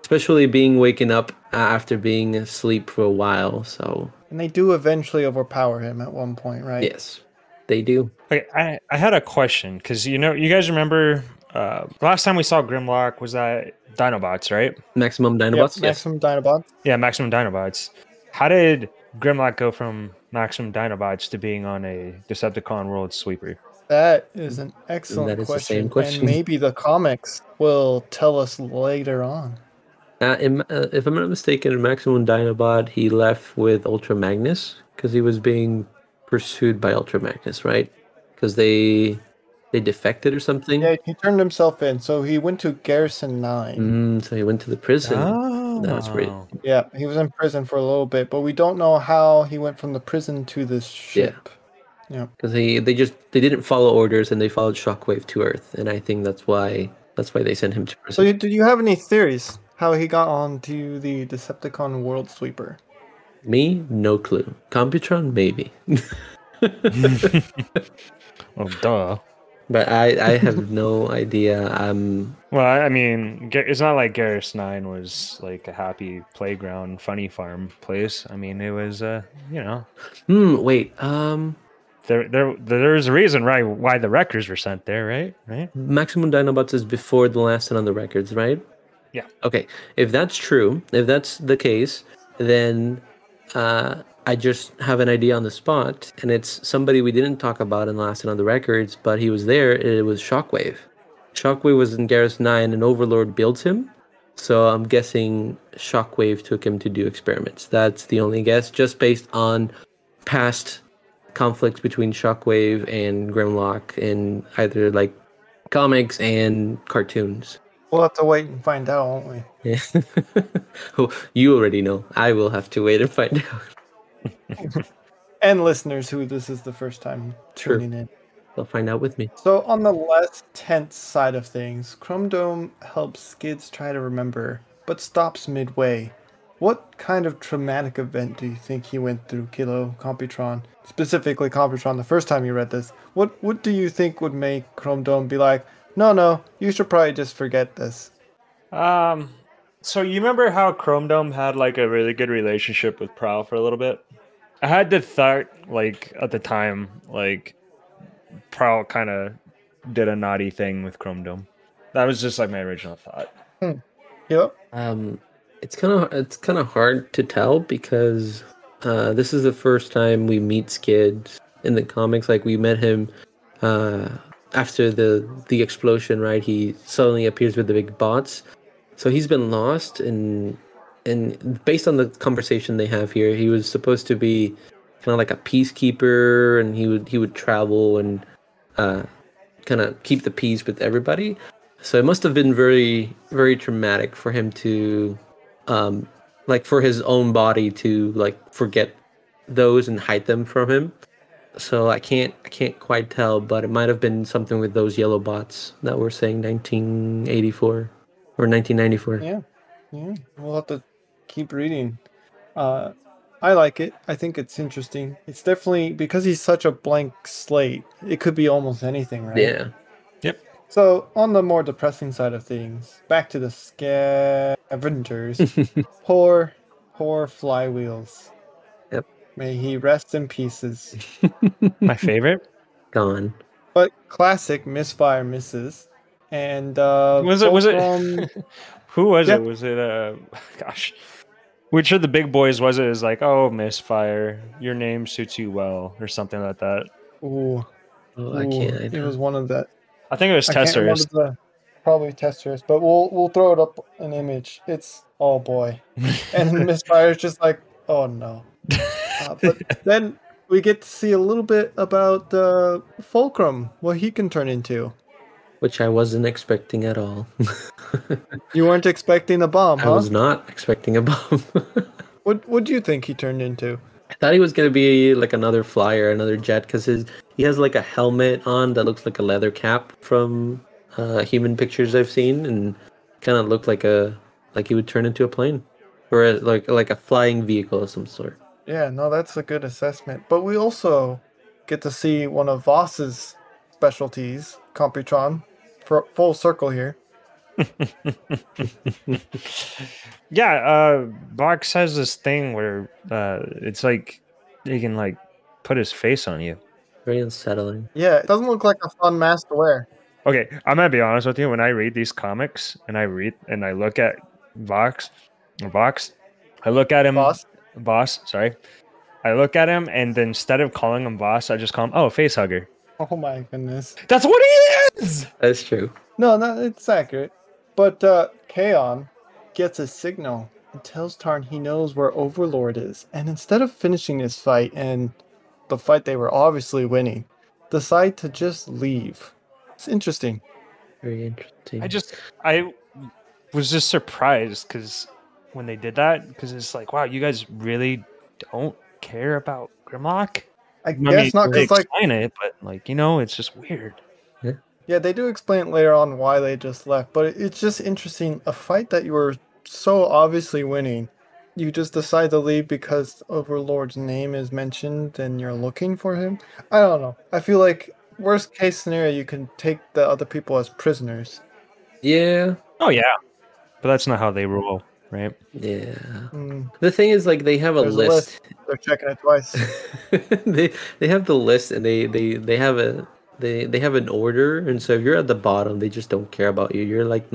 Especially being waken up after being asleep for a while. So. And they do eventually overpower him at one point, right? Yes, they do. Okay, I had a question because you guys remember last time we saw Grimlock was that Dinobots, right? Maximum Dinobots. Yep, Maximum Dinobots. Yeah, Maximum Dinobots. How did Grimlock go from Maximum Dinobots to being on a Decepticon World Sweeper? That is an excellent That is question. the same question. And maybe the comics will tell us later on. If I'm not mistaken, in Maximum Dinobot, he left with Ultra Magnus because he was being pursued by Ultra Magnus, right? Because they defected or something. Yeah, he turned himself in, so he went to Garrison 9. So he went to the prison. Oh. That's great. Yeah, he was in prison for a little bit, but we don't know how he went from the prison to this ship. Yeah, because they didn't follow orders and they followed Shockwave to Earth, and I think that's why they sent him to prison. So, do you have any theories how he got on to the Decepticon World Sweeper? Me, no clue. Computron, maybe. Oh, duh. But I have no idea. Well, I mean, it's not like Garrus 9 was like a happy playground, funny farm place. I mean, it was, Wait. There's a reason, right, why the Wreckers were sent there, right? Maximum Dinobots is before the last one on the records, right? Yeah. Okay. If that's true, if that's the case, then I just have an idea on the spot, and it's somebody we didn't talk about in Last and on the Records, but he was there. It was Shockwave. Shockwave was in Garrus 9, and Overlord built him. So I'm guessing Shockwave took him to do experiments. That's the only guess, just based on past conflicts between Shockwave and Grimlock in either like comics and cartoons. We'll have to wait and find out, won't we? Yeah. Oh, you already know. I will have to wait and find out. And listeners who this is the first time tuning in. They'll find out with me. So on the less tense side of things, Chrome Dome helps Skids try to remember, but stops midway. What kind of traumatic event do you think he went through, Kilo, Computron? Specifically Computron, the first time you read this. What do you think would make Chrome Dome be like, no, you should probably just forget this? So you remember how Chrome Dome had like a really good relationship with Prowl for a little bit? I had the thought, like, at the time, like, Prowl kind of did a naughty thing with Chrome Dome. That was just like my original thought. Yep. It's kind of hard to tell because This is the first time we meet Skid in the comics. Like we met him after the explosion, right? He suddenly appears with the big bots. So he's been lost, and based on the conversation they have here, he was supposed to be kind of like a peacekeeper, and he would travel and kind of keep the peace with everybody. So it must have been very, very traumatic for him to, like for his own body to like forget those and hide them from him. So I can't quite tell, but it might have been something with those yellow bots that were saying 1984 or 1994. Yeah, we'll have to keep reading. I like it. I think it's interesting. It's definitely because he's such a blank slate. It could be almost anything, right? Yeah. Yep. So on the more depressing side of things, back to the Scavengers. poor Flywheels. Yep. May he rest in pieces. My favorite. Gone. But classic Misfire misses. And Was it who was Yeah. it? Was it gosh. Which of the big boys was it? Is like, oh, Misfire, your name suits you well, or something like that. Ooh. I can't. It was one of that. I think it was I can't remember Tesserist. probably Tesserist, but we'll throw it up an image. It's oh boy, and Misfire's just like oh no. But then we get to see a little bit about Fulcrum, what he can turn into. Which I wasn't expecting at all. You weren't expecting a bomb, huh? I was not expecting a bomb. What do you think he turned into? I thought he was gonna be like another flyer, another jet, because he has like a helmet on that looks like a leather cap from human pictures I've seen, and kind of looked like he would turn into a plane or like a flying vehicle of some sort. Yeah, no, that's a good assessment. But we also get to see one of Voss's specialties, Computron, for full circle here. Yeah, Box has this thing where it's like he can like put his face on you. Very unsettling. Yeah, it doesn't look like a fun mask to wear. Okay, I'm gonna be honest with you. When I read these comics and I look at Box, I look at him, Boss. Sorry, I look at him, and then instead of calling him Boss, I just call him face hugger. Oh my goodness. That's what he is. That's true. No, it's accurate. But Kaon gets a signal and tells Tarn he knows where Overlord is. And instead of finishing this fight, and the fight they were obviously winning, decide to just leave. It's interesting. Very interesting. I was just surprised because when they did that, because it's like, wow, you guys really don't care about Grimlock? I guess not, because like explain it, but like, it's just weird. Yeah, they do explain later on why they just left, but it's just interesting. A fight that you were so obviously winning, you just decide to leave because Overlord's name is mentioned and you're looking for him. I don't know. I feel like worst case scenario, you can take the other people as prisoners. Yeah. Oh yeah, but that's not how they roll, right? Yeah. The thing is, like, they have a list. They're checking it twice. they have the list, and they have an order, and so if you're at the bottom, they just don't care about you. You're like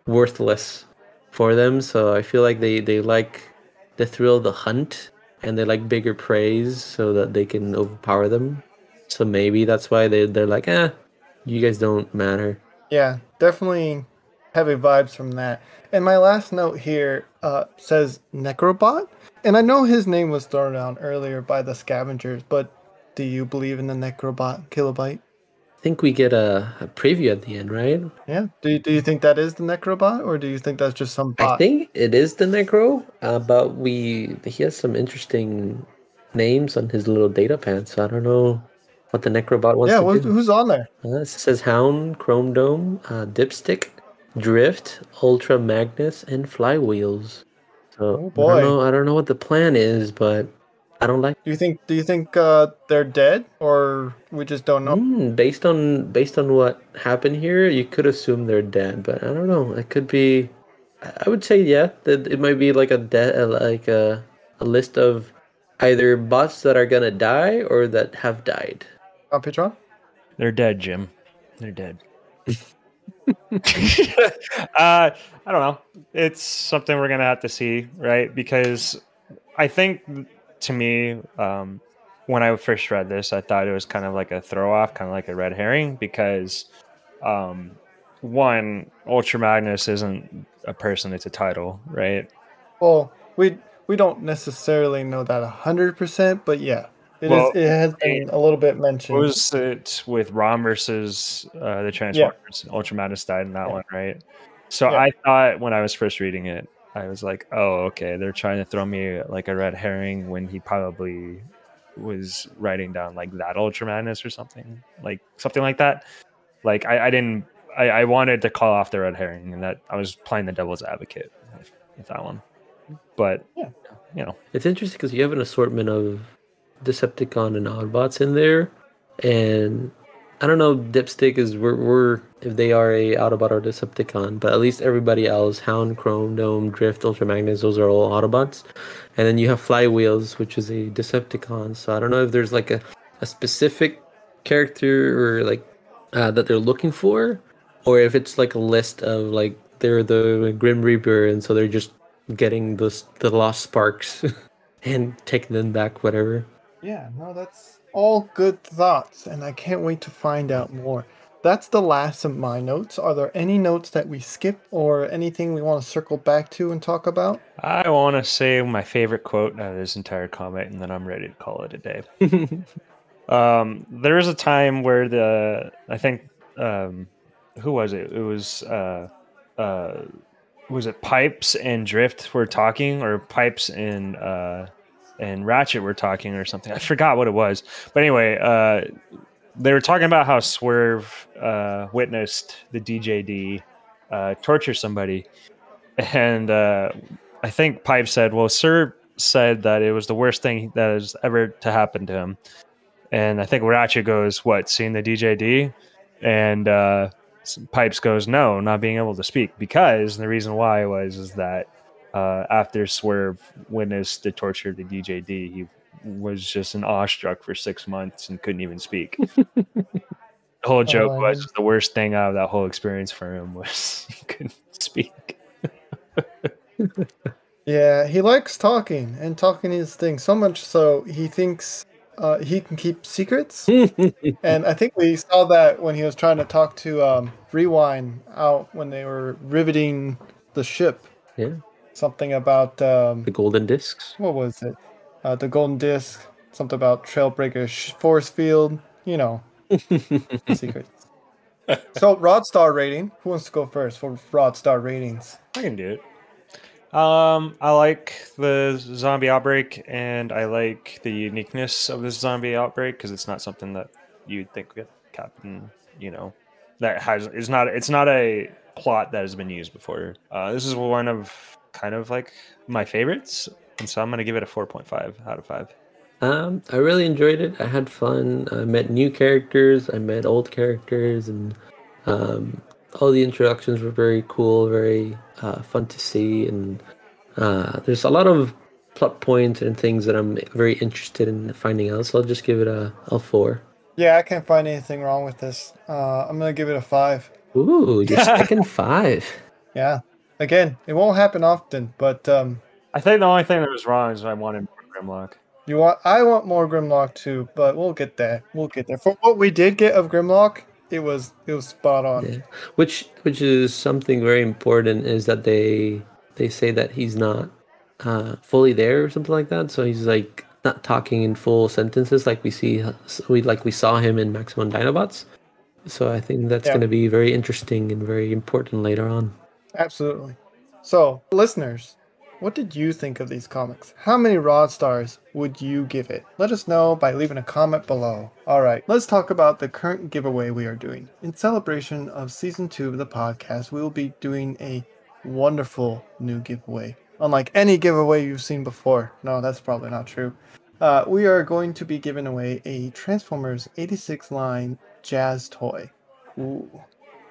worthless for them. So I feel like they like the thrill of the hunt, and they like bigger praise so that they can overpower them. So maybe that's why they're like, you guys don't matter. Yeah, definitely heavy vibes from that. And my last note here says Necrobot, and I know his name was thrown around earlier by the Scavengers, but do you believe in the Necrobot Kilobyte? I think we get a preview at the end, right? Yeah. Do you think that is the Necrobot, or do you think that's just some bot? I think it is the Necro, but he has some interesting names on his little data pad, so I don't know what the Necrobot wants to do. Who's on there? It says Hound, Chrome Dome, Dipstick, Drift, Ultra Magnus, and Flywheels. So Oh boy. I don't know what the plan is, but I don't like. Do you think they're dead, or we just don't know? Based on what happened here, you could assume they're dead, but I don't know. It could be. I would say that it might be like a list of either bots that are gonna die or that have died. Petron? They're dead, Jim. They're dead. I don't know. It's something we're gonna have to see, right? Because I think to me, when I first read this, I thought it was kind of like a throw off, kind of like a red herring, because one, Ultra Magnus isn't a person; it's a title, right? Well, we don't necessarily know that 100%, but yeah, it has been a little bit mentioned. What was it with Rom versus the Transformers? Yeah. Ultra Magnus died in that one, right? So I thought when I was first reading it, I was like, oh, okay, they're trying to throw me like a red herring when he probably was writing down like that Ultra Magnus or something like that. Like I wanted to call off the red herring, and that I was playing the devil's advocate with that one. But it's interesting because you have an assortment of Decepticon and Autobots in there, and I don't know, Dipstick is we're if they are a Autobot or Decepticon, but at least everybody else, Hound, Chrome, Dome, Drift, Ultra Magnus, those are all Autobots. And then you have Flywheels, which is a Decepticon. So I don't know if there's like a specific character or like that they're looking for, or if it's like a list of like they're the Grim Reaper, and so they're just getting the lost sparks and taking them back, whatever. Yeah, no, that's all good thoughts, and I can't wait to find out more. That's the last of my notes. Are there any notes that we skipped or anything we want to circle back to and talk about? I want to say my favorite quote out of this entire comic, and then I'm ready to call it a day. There was a time where I think who was it? It was it Pipes and Drift were talking, or Pipes and Ratchet were talking, or something. I forgot what it was, but anyway, they were talking about how Swerve witnessed the DJD torture somebody, and I think Pipe said, "Well, Sir said that it was the worst thing that has ever to happen to him." And I think Ratchet goes, "What, seeing the DJD?" And Pipes goes, "No, not being able to speak." Because the reason why is that after Swerve witnessed the torture of the DJD, he was just an awestruck for 6 months and couldn't even speak. The whole joke was the worst thing out of that whole experience for him was he couldn't speak. Yeah, he likes talking, and talking is thing so much so he thinks he can keep secrets. And I think we saw that when he was trying to talk to Rewind out when they were riveting the ship. Yeah. Something about the golden discs. What was it? The golden disc. Something about Trailbreaker force field. You know, secrets. So Rod Star rating. Who wants to go first for Rod Star ratings? I can do it. I like the zombie outbreak, and I like the uniqueness of this zombie outbreak because it's not something that you'd think would happen. It's not a plot that has been used before. This is one of kind of like my favorites, and so I'm gonna give it a 4.5 out of 5. I really enjoyed it. I had fun. I met new characters. I met old characters, and all the introductions were very cool, very fun to see, and there's a lot of plot points and things that I'm very interested in finding out. So I'll just give it a 4. Yeah, I can't find anything wrong with this. I'm gonna give it a 5. Ooh, you're second 5. Yeah. Again, it won't happen often, but I think the only thing that was wrong is I wanted more Grimlock. I want more Grimlock too, but we'll get there. For what we did get of Grimlock, it was spot on. Yeah. Which is something very important is that they say that he's not fully there or something like that. So he's like not talking in full sentences like we saw him in Maximum Dinobots. So I think that's going to be very interesting and very important later on. Absolutely. So, listeners, what did you think of these comics? How many Rod Stars would you give it? Let us know by leaving a comment below. Alright, let's talk about the current giveaway we are doing. In celebration of Season 2 of the podcast, we will be doing a wonderful new giveaway. Unlike any giveaway you've seen before. No, that's probably not true. We are going to be giving away a Transformers 86 line Jazz toy. Ooh,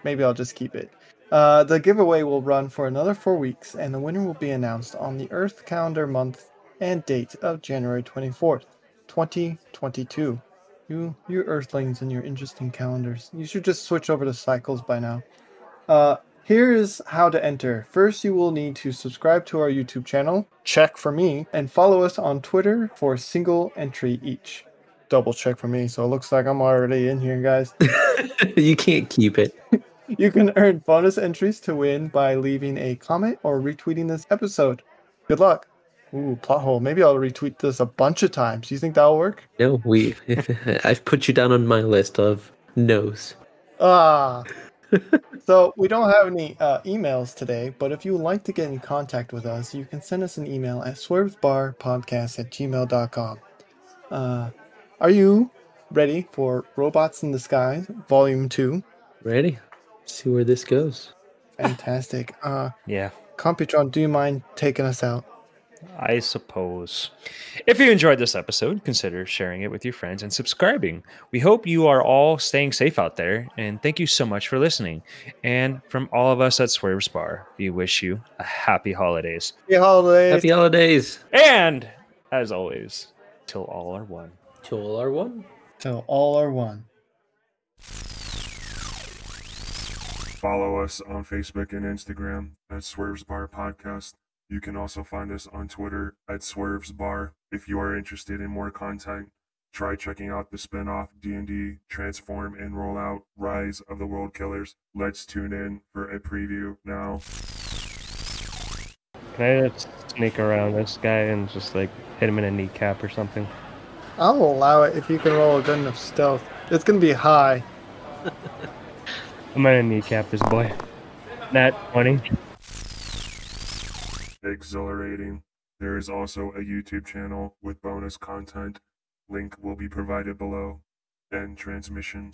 maybe I'll just keep it. The giveaway will run for another 4 weeks, and the winner will be announced on the Earth calendar month and date of January 24th, 2022. You Earthlings and your interesting calendars. You should just switch over to cycles by now. Here's how to enter. First, you will need to subscribe to our YouTube channel, check for me, and follow us on Twitter for a single entry each. Double check for me, so it looks like I'm already in here, guys. You can't keep it. You can earn bonus entries to win by leaving a comment or retweeting this episode. Good luck. Ooh, plot hole. Maybe I'll retweet this a bunch of times. Do you think that'll work? No, I've put you down on my list of no's. So we don't have any emails today, but if you would like to get in contact with us, you can send us an email at swervesbarpodcast@gmail.com. Are you ready for Robots in the Sky, Volume 2? Ready? See where this goes. Fantastic. Yeah. Computron, do you mind taking us out? I suppose. If you enjoyed this episode, consider sharing it with your friends and subscribing. We hope you are all staying safe out there, and thank you so much for listening. And from all of us at Swerve's Bar, we wish you a happy holidays. Happy holidays. Happy holidays. And, as always, till all are one. Till all are one. Till all are one. Follow us on Facebook and Instagram at Swerve's Bar Podcast. You can also find us on Twitter at Swerve's Bar. If you are interested in more content, try checking out the spin-off D&D Transform and Rollout Rise of the World Killers. Let's tune in for a preview now. Can I just sneak around this guy and just like hit him in a kneecap or something? I'll allow it if you can roll a good enough stealth. It's going to be high. I'm gonna kneecap this boy. Nat 20. Exhilarating. There is also a YouTube channel with bonus content. Link will be provided below. End transmission.